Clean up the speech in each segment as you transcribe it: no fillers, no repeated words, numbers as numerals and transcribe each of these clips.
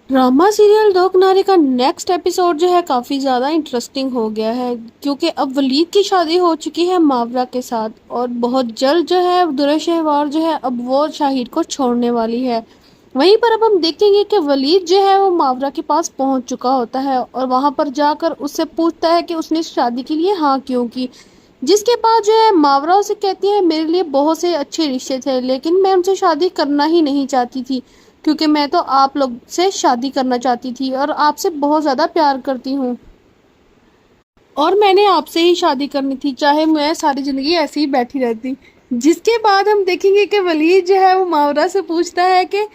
Drama serial दो किनारे का नेक्स्ट एपिसोड जो है काफ़ी ज़्यादा इंटरेस्टिंग हो गया है, क्योंकि अब वलीद की शादी हो चुकी है मावरा के साथ, और बहुत जल्द जो है दुरा शहवार जो है अब वो शाहिद को छोड़ने वाली है। वहीं पर अब हम देखेंगे कि वलीद जो है वो मावरा के पास पहुंच चुका होता है और वहां पर जाकर उससे पूछता है कि उसने शादी के लिए हाँ क्यों की। जिसके बाद जो है मावरा उसे कहती है, मेरे लिए बहुत से अच्छे रिश्ते थे लेकिन मैं उनसे शादी करना ही नहीं चाहती थी, क्योंकि मैं तो आप लोग से शादी करना चाहती थी और आपसे बहुत ज़्यादा प्यार करती हूँ, और मैंने आपसे ही शादी करनी थी, चाहे मैं सारी ज़िंदगी ऐसे ही बैठी रहती। जिसके बाद हम देखेंगे कि वलीद जो है वो मावरा से पूछता है कि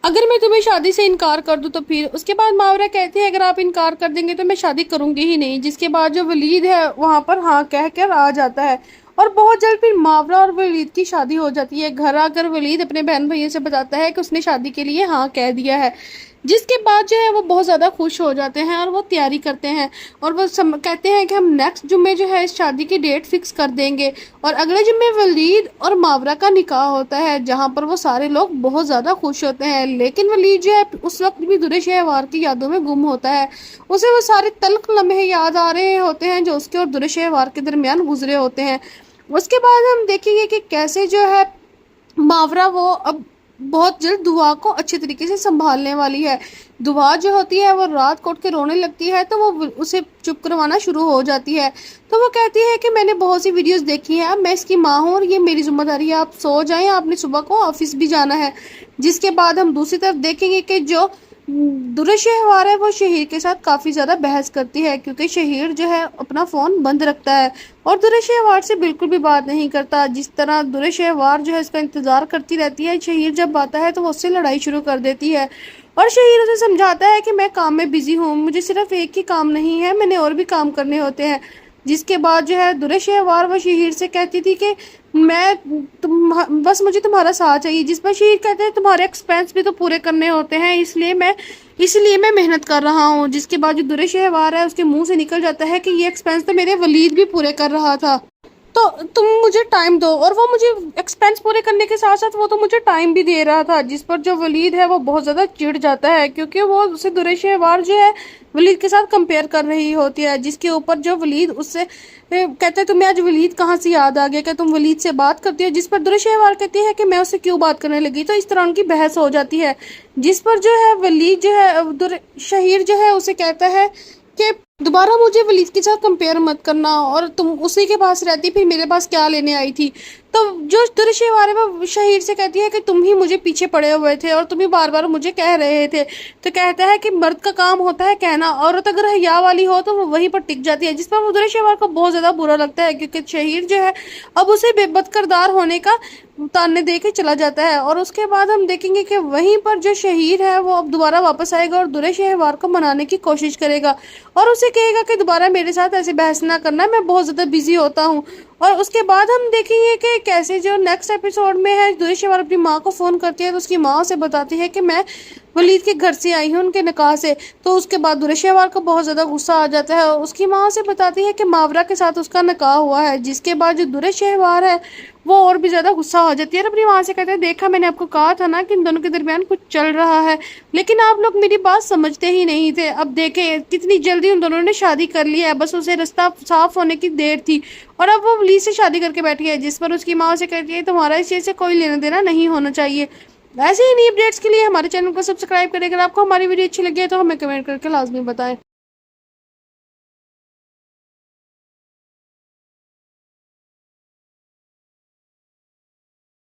अगर मैं तुम्हें शादी से इनकार कर दूं तो फिर। उसके बाद मावरा कहती है, अगर आप इनकार कर देंगे तो मैं शादी करूंगी ही नहीं। जिसके बाद जो वलीद है वहां पर हाँ कह कर आ जाता है, और बहुत जल्द फिर मावरा और वलीद की शादी हो जाती है। घर आकर वलीद अपने बहन भैया से बताता है कि उसने शादी के लिए हाँ कह दिया है। जिसके बाद जो है वो बहुत ज़्यादा खुश हो जाते हैं और वो तैयारी करते हैं, और वो कहते हैं कि हम नेक्स्ट जुम्मे जो है इस शादी की डेट फिक्स कर देंगे। और अगले जुम्मे वलीद और मावरा का निकाह होता है, जहाँ पर वो सारे लोग बहुत ज़्यादा खुश होते हैं। लेकिन वलीद जो है उस वक्त भी दुरे शहवार की यादों में गुम होता है। उसे वो सारे तल्ख लम्हे याद आ रहे होते हैं जो उसके और दुरे शहवार के दरमियान गुजरे होते हैं। उसके बाद हम देखेंगे कि कैसे जो है मावरा वो अब बहुत जल्द दुआ को अच्छे तरीके से संभालने वाली है। दुआ जो होती है वो रात को उठ के रोने लगती है, तो वो उसे चुप करवाना शुरू हो जाती है। तो वो कहती है कि मैंने बहुत सी वीडियोस देखी हैं, अब मैं इसकी माँ हूँ और ये मेरी जिम्मेदारी है, आप सो जाएं, आपने सुबह को ऑफिस भी जाना है। जिसके बाद हम दूसरी तरफ देखेंगे कि जो दुर्र शहवार है वो शहीर के साथ काफ़ी ज़्यादा बहस करती है, क्योंकि शहीर जो है अपना फ़ोन बंद रखता है और दुर्र शहवार से बिल्कुल भी बात नहीं करता। जिस तरह दुर्र शहवार जो है इसका इंतज़ार करती रहती है, शहीर जब आता है तो वो उससे लड़ाई शुरू कर देती है। और शहीर उसे समझाता है कि मैं काम में बिजी हूँ, मुझे सिर्फ एक ही काम नहीं है, मैंने और भी काम करने होते हैं। जिसके बाद जो है दुर्र शहवार वो शहीर से कहती थी कि मैं बस मुझे तुम्हारा साथ चाहिए। जिस पर शहीर कहते हैं, तुम्हारे एक्सपेंस भी तो पूरे करने होते हैं, इसलिए मैं मेहनत कर रहा हूँ। जिसके बाद जो दुर्र शहवार है उसके मुंह से निकल जाता है कि ये एक्सपेंस तो मेरे वलीद भी पूरे कर रहा था, तो तुम मुझे टाइम दो। और वो मुझे एक्सपेंस पूरे करने के साथ साथ वो तो मुझे टाइम भी दे रहा था। जिस पर जो वलीद है वो बहुत ज़्यादा चिढ़ जाता है, क्योंकि वो उसे दुर्र शहवार जो है वलीद के साथ कंपेयर कर रही होती है। जिसके ऊपर जो वलीद उससे कहते हैं, तुम्हें आज वलीद कहाँ से याद आ गया, क्या तुम वलीद से बात करती हो। जिस पर दुर्र शहवार कहती है कि मैं उससे क्यों बात करने लगी। तो इस तरह उनकी बहस हो जाती है। जिस पर जो है वलीद जो है शहीर जो है उसे कहता है कि दोबारा मुझे वलीद के साथ कंपेयर मत करना, और तुम उसी के पास रहती फिर मेरे पास क्या लेने आई थी। तो जो दुर्र शहवार है वो शहीर से कहती है कि तुम ही मुझे पीछे पड़े हुए थे और तुम ही बार बार मुझे कह रहे थे। तो कहता है कि मर्द का काम होता है कहना, औरत अगर हया वाली हो तो वो वहीं पर टिक जाती है। जिस पर वो दुर्र शहवार को बहुत ज़्यादा बुरा लगता है, क्योंकि शहीर जो है अब उसे बेबद किरदार होने का ताने दे के चला जाता है। और उसके बाद हम देखेंगे कि वहीं पर जो शहीर है वो अब दोबारा वापस आएगा और दुर्र शहवार को मनाने की कोशिश करेगा, और उसे कहेगा कि दोबारा मेरे साथ ऐसे बहस ना करना, मैं बहुत ज़्यादा बिजी होता हूँ। और उसके बाद हम देखेंगे कि कैसे जो नेक्स्ट एपिसोड में है दुर्र शहवार अपनी माँ को फ़ोन करती है, तो उसकी माँ उसे बताती है कि मैं वलीद के घर से आई हूँ उनके निकाह से। तो उसके बाद दुर्र शहवार को बहुत ज़्यादा गुस्सा आ जाता है और उसकी माँ उसे बताती है कि मावरा के साथ उसका निकाह हुआ है। जिसके बाद जो दुर्र शहवार है वो और भी ज़्यादा गुस्सा हो जाती है और अपनी माँ से कहते हैं, देखा मैंने आपको कहा था ना कि इन दोनों के दरमियान कुछ चल रहा है, लेकिन आप लोग मेरी बात समझते ही नहीं थे। अब देखें कितनी जल्दी उन दोनों ने शादी कर ली है, बस उसे रास्ता साफ होने की देर थी, और अब वो वली से शादी करके बैठी है। जिस पर उसकी माँ उसे कहती है, तुम्हारा इस चीज़ से कोई लेना देना नहीं होना चाहिए। ऐसे ही नई अपडेट्स के लिए हमारे चैनल को सब्सक्राइब करें। अगर आपको हमारी वीडियो अच्छी लगी है तो हमें कमेंट करके लाजमी बताएं।